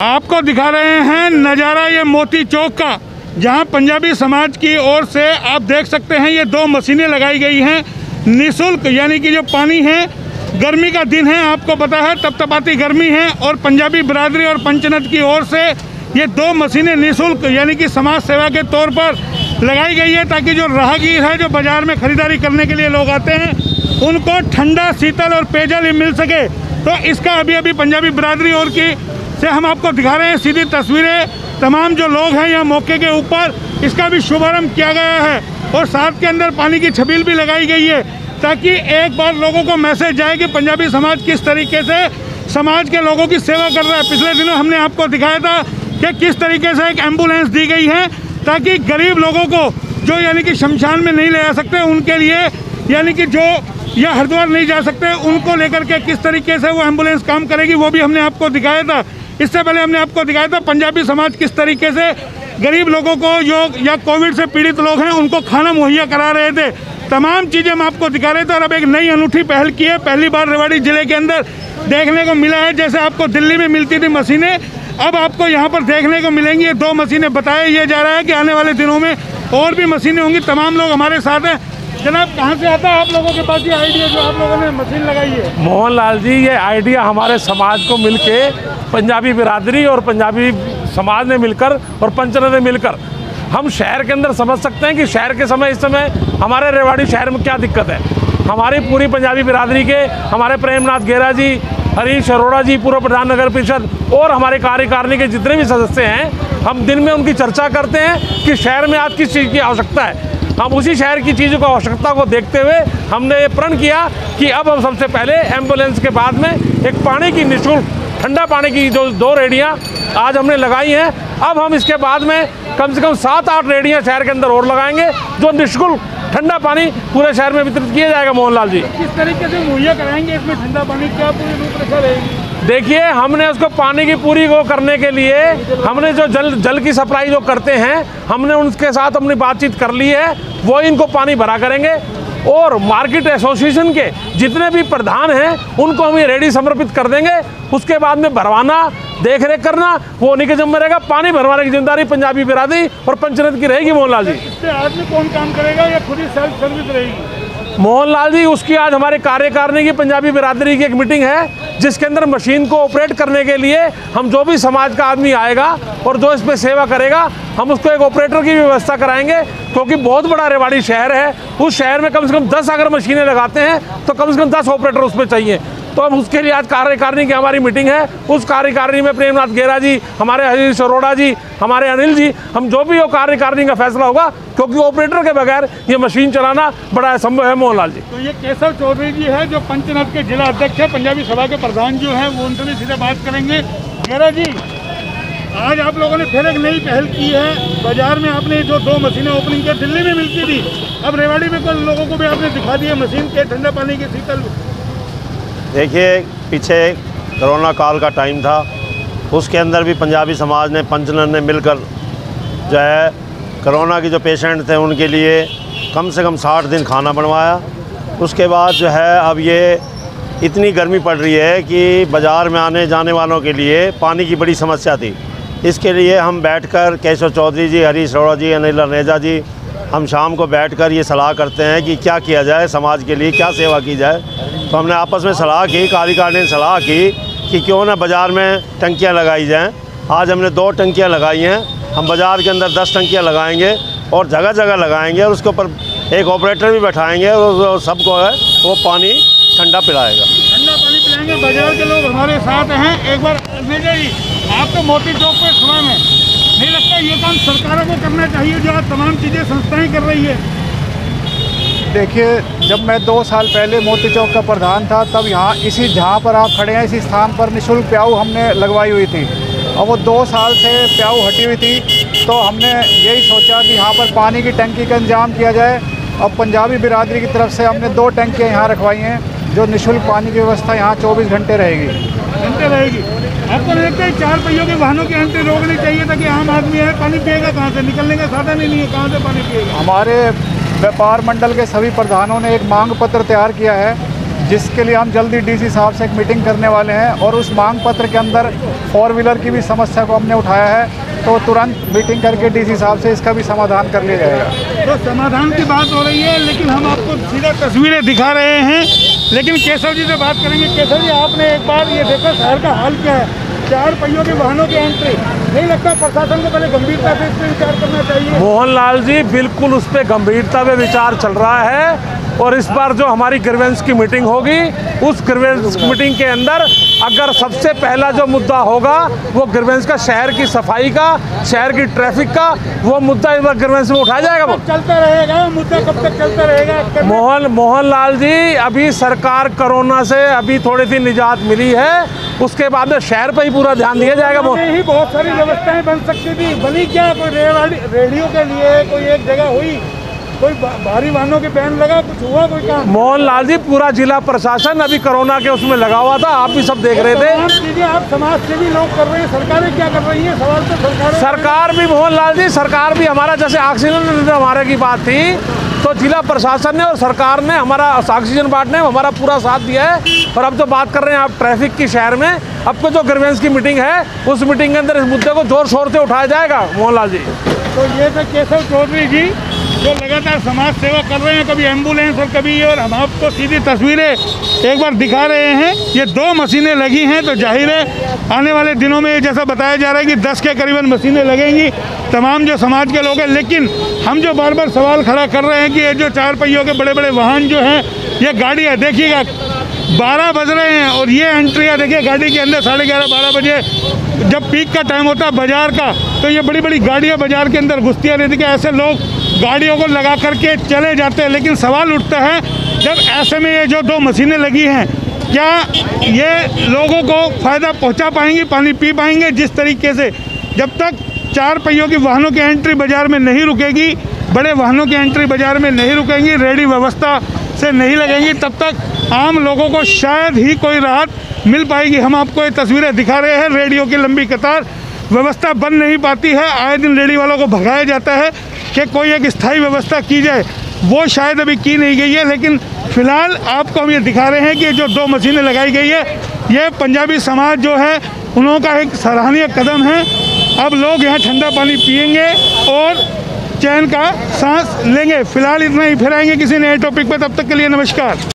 आपको दिखा रहे हैं नज़ारा ये मोती चौक का, जहां पंजाबी समाज की ओर से आप देख सकते हैं ये 2 मशीनें लगाई गई हैं निःशुल्क। यानी कि जो पानी है, गर्मी का दिन है, आपको पता है तपतपाती गर्मी है, और पंजाबी बिरादरी और पंचनद की ओर से ये 2 मशीनें निःशुल्क यानी कि समाज सेवा के तौर पर लगाई गई है, ताकि जो राहगीर है, जो बाज़ार में ख़रीदारी करने के लिए लोग आते हैं, उनको ठंडा, शीतल और पेयजल मिल सके। तो इसका अभी पंजाबी बिरादरी और की से हम आपको दिखा रहे हैं सीधी तस्वीरें। तमाम जो लोग हैं यहाँ मौके के ऊपर, इसका भी शुभारंभ किया गया है और साथ के अंदर पानी की छबील भी लगाई गई है, ताकि एक बार लोगों को मैसेज जाए कि पंजाबी समाज किस तरीके से समाज के लोगों की सेवा कर रहा है। पिछले दिनों हमने आपको दिखाया था कि किस तरीके से एक एम्बुलेंस दी गई है, ताकि गरीब लोगों को जो यानी कि शमशान में नहीं ले जा सकते, उनके लिए यानी कि जो या हरिद्वार नहीं जा सकते, उनको लेकर के किस तरीके से वो एम्बुलेंस काम करेगी, वो भी हमने आपको दिखाया था। इससे पहले हमने आपको दिखाया था पंजाबी समाज किस तरीके से गरीब लोगों को जो या कोविड से पीड़ित लोग हैं उनको खाना मुहैया करा रहे थे। तमाम चीज़ें हम आपको दिखा रहे थे और अब एक नई अनूठी पहल की है। पहली बार रेवाड़ी ज़िले के अंदर देखने को मिला है। जैसे आपको दिल्ली में मिलती थी मशीनें, अब आपको यहाँ पर देखने को मिलेंगी। ये 2 मशीनें बताया ये जा रहा है कि आने वाले दिनों में और भी मशीनें होंगी। तमाम लोग हमारे साथ हैं। जनाब, कहाँ से आता है आप लोगों के पास ये आइडिया जो आप लोगों ने मशीन लगाई है? मोहन लाल जी, ये आइडिया हमारे समाज को मिलके, पंजाबी बिरादरी और पंजाबी समाज ने मिलकर और पंचनद ने मिलकर, हम शहर के अंदर समझ सकते हैं कि शहर के समय इस समय हमारे रेवाड़ी शहर में क्या दिक्कत है। हमारी पूरी पंजाबी बिरादरी के हमारे प्रेमनाथ गेरा जी, हरीश अरोड़ा जी, पूर्व प्रधान नगर परिषद और हमारे कार्यकारिणी के जितने भी सदस्य हैं, हम दिन में उनकी चर्चा करते हैं कि शहर में आज किस चीज़ की आवश्यकता है। हम उसी शहर की चीज़ों को आवश्यकता को देखते हुए हमने ये प्रण किया कि अब हम सबसे पहले एम्बुलेंस के बाद में एक पानी की निःशुल्क ठंडा पानी की जो 2 रेडियाँ आज हमने लगाई हैं। अब हम इसके बाद में कम से कम 7-8 रेडियाँ शहर के अंदर और लगाएंगे, जो निःशुल्क ठंडा पानी पूरे शहर में वितरित किया जाएगा। मोहनलाल जी, किस तरीके से मुहैया कराएंगे इसमें ठंडा पानी, क्या पूरी रूपरेखा रहेगी? देखिए, हमने उसको पानी की पूरी वो करने के लिए हमने जो जल की सप्लाई जो करते हैं, हमने उनके साथ अपनी बातचीत कर ली है। वो इनको पानी भरा करेंगे और मार्केट एसोसिएशन के जितने भी प्रधान हैं उनको हम ये रेडी समर्पित कर देंगे। उसके बाद में भरवाना, देख रेख करना वो उन्हीं के जिम्मे रहेगा। पानी भरवाने की जिम्मेदारी पंजाबी बिरादरी और पंचनद की रहेगी। मोहनलाल जी, इससे आदमी कौन काम करेगा या खुद ही सेल्फ सर्विस रहेगी? मोहनलाल जी, उसकी आज हमारे कार्यकारिणी की पंजाबी बिरादरी की एक मीटिंग है, जिसके अंदर मशीन को ऑपरेट करने के लिए हम जो भी समाज का आदमी आएगा और जो इसमें सेवा करेगा, हम उसको एक ऑपरेटर की व्यवस्था कराएंगे। क्योंकि बहुत बड़ा रेवाड़ी शहर है, उस शहर में कम से कम 10 अगर मशीनें लगाते हैं तो कम से कम 10 ऑपरेटर उसमें चाहिए। तो हम उसके लिए आज कार्यकारिणी की हमारी मीटिंग है। उस कार्यकारिणी में प्रेमनाथ गेरा जी, हमारे हरीश अरोड़ा जी, हमारे अनिल जी, हम जो भी वो कार्यकारिणी का फैसला होगा, क्योंकि ऑपरेटर के बगैर ये मशीन चलाना बड़ा असंभव है। मोहनलाल जी, तो ये केशव चौधरी जी है जो पंचनद के जिला अध्यक्ष है, पंजाबी सभा के प्रधान जो है, वो उनसे भी सीधे बात करेंगे। गेरा जी, आज आप लोगों ने फिर एक नई पहल की है। बाजार में आपने जो 2 मशीनें ओपनिंग की, दिल्ली में मिलती थी, अब रेवाड़ी में कुछ लोगों को भी आपने दिखा दी है मशीन के ठंडा पानी के शीतल। देखिए, पीछे कोरोना काल का टाइम था, उसके अंदर भी पंजाबी समाज ने, पंचनद ने मिलकर जो है कोरोना के जो पेशेंट थे उनके लिए कम से कम 60 दिन खाना बनवाया। उसके बाद जो है अब ये इतनी गर्मी पड़ रही है कि बाज़ार में आने जाने वालों के लिए पानी की बड़ी समस्या थी। इसके लिए हम बैठकर केशव चौधरी जी, हरीश अरोड़ा जी, अनिल अनेजा जी, हम शाम को बैठकर ये सलाह करते हैं कि क्या किया जाए, समाज के लिए क्या सेवा की जाए। तो हमने आपस में सलाह की, कार्यकारिणी ने सलाह की कि क्यों ना बाज़ार में टंकियाँ लगाई जाएँ। आज हमने 2 टंकियाँ लगाई हैं। हम बाज़ार के अंदर 10 टंकियाँ लगाएंगे और जगह जगह लगाएंगे और उसके ऊपर एक ऑपरेटर भी बैठाएंगे और सबको है वो पानी ठंडा पिलाएगा। ठंडा पानी पिलाएंगे। बाजार के लोग हमारे साथ हैं। एक बार अनेजा जी, आप तो मोती चौक पे सुबह में, नहीं लगता ये काम सरकारों को करना चाहिए जो आज तमाम चीज़ें संस्थाएं कर रही है? देखिए, जब मैं 2 साल पहले मोती चौक का प्रधान था, तब यहाँ इसी जहाँ पर आप खड़े हैं इसी स्थान पर निःशुल्क प्याऊ हमने लगवाई हुई थी और वो 2 साल से प्याऊ हटी हुई थी। तो हमने यही सोचा कि यहाँ पर पानी की टंकी का इंतजाम किया जाए। अब पंजाबी बिरादरी की तरफ से हमने 2 टंकियाँ यहाँ रखवाई हैं, जो निःशुल्क पानी की व्यवस्था यहाँ 24 घंटे रहेगी। आपको नहीं लगता है 4 पहियों के वाहनों की एंट्री रोकनी चाहिए ताकि आम आदमी है पानी पिएगा कहाँ से? निकलने का साधन ही नहीं है, कहाँ से पानी पिएगा? हमारे व्यापार मंडल के सभी प्रधानों ने एक मांग पत्र तैयार किया है जिसके लिए हम जल्दी डीसी साहब से एक मीटिंग करने वाले हैं और उस मांग पत्र के अंदर 4 व्हीलर की भी समस्या को हमने उठाया है, तो तुरंत मीटिंग करके डीसी साहब से इसका भी समाधान कर लिया जाएगा। तो समाधान की बात हो रही है, लेकिन हम आपको सीधा तस्वीरें दिखा रहे हैं। लेकिन केशव जी से बात करेंगे। केशव जी, आपने एक बार ये देखा शहर का हाल क्या है, 4 पहियों के वाहनों की एंट्री, नहीं लगता प्रशासन को पहले गंभीरता से इस पर विचार करना चाहिए? मोहनलाल जी, बिल्कुल उस पर गंभीरता में विचार चल रहा है और इस बार जो हमारी ग्रीवेंस की मीटिंग होगी, उस ग्रीवेंस मीटिंग के अंदर अगर सबसे पहला जो मुद्दा होगा वो ग्रीवेंस का, शहर की सफाई का, शहर की ट्रैफिक का, वो मुद्दा इस बार ग्रीवेंस में उठाया जाएगा। वो चलता रहेगा मुद्दा, कब तक चलता रहेगा? मोहनलाल जी, अभी सरकार कोरोना से अभी थोड़ी सी निजात मिली है, उसके बाद में शहर पर ही पूरा ध्यान दिया जाएगा। ही बहुत सारी व्यवस्थाएं बन सकती थी, बनी क्या? कोई रेडियो के लिए कोई एक जगह हुई, कोई भारी वाहनों के बैन लगा, कुछ हुआ कोई काम? मोहनलाल जी, पूरा जिला प्रशासन अभी कोरोना के उसमें लगा हुआ था, आप भी सब देख रहे थे। आप समाज सेवी लोग कर रहे हैं, सरकारें क्या कर रही है? सवाल तो सरकार भी, मोहनलाल जी, सरकार भी हमारा, जैसे ऑक्सीजन हमारे की बात थी तो जिला प्रशासन ने और सरकार ने हमारा ऑक्सीजन बांटने में हमारा पूरा साथ दिया है। और अब जो बात कर रहे हैं आप ट्रैफिक की, शहर में अब तो जो ग्रीवेंस की मीटिंग है, उस मीटिंग के अंदर इस मुद्दे को जोर शोर से उठाया जाएगा। मोहनलाल जी, तो ये थे केशव चौधरी जी, जो लगातार समाज सेवा कर रहे हैं, कभी एम्बुलेंस और कभी, और हम आपको सीधी तस्वीरें एक बार दिखा रहे हैं। ये 2 मशीनें लगी हैं, तो जाहिर है आने वाले दिनों में जैसा बताया जा रहा है कि 10 के करीबन मशीनें लगेंगी, तमाम जो समाज के लोग हैं। लेकिन हम जो बार बार सवाल खड़ा कर रहे हैं कि ये जो 4 पहियों के बड़े बड़े वाहन जो हैं, ये गाड़ियाँ देखिएगा 12 बज रहे हैं और ये एंट्रियाँ देखिए गाड़ी के अंदर 11:30-12 बजे जब पीक का टाइम होता है बाजार का, तो ये बड़ी बड़ी गाड़ियाँ बाजार के अंदर घुसती रहती है। ऐसे लोग गाड़ियों को लगा करके चले जाते हैं। लेकिन सवाल उठता है, जब ऐसे में ये जो 2 मशीनें लगी हैं, क्या ये लोगों को फ़ायदा पहुंचा पाएंगी, पानी पी पाएंगे? जिस तरीके से जब तक 4 पहियों की वाहनों की एंट्री बाज़ार में नहीं रुकेगी, बड़े वाहनों की एंट्री बाज़ार में नहीं रुकेंगी, रेडी व्यवस्था से नहीं लगेंगी, तब तक आम लोगों को शायद ही कोई राहत मिल पाएगी। हम आपको ये तस्वीरें दिखा रहे हैं, रेडियो की लंबी कतार, व्यवस्था बन नहीं पाती है। आए दिन रेडी वालों को भगाया जाता है कि कोई एक स्थायी व्यवस्था की जाए, वो शायद अभी की नहीं गई है। लेकिन फ़िलहाल आपको हम ये दिखा रहे हैं कि जो 2 मशीनें लगाई गई है, ये पंजाबी समाज जो है उन्हों का एक सराहनीय कदम है। अब लोग यहाँ ठंडा पानी पिएंगे और चैन का सांस लेंगे। फिलहाल इतना ही, फिर आएंगे किसी नए टॉपिक पर। तब तक के लिए नमस्कार।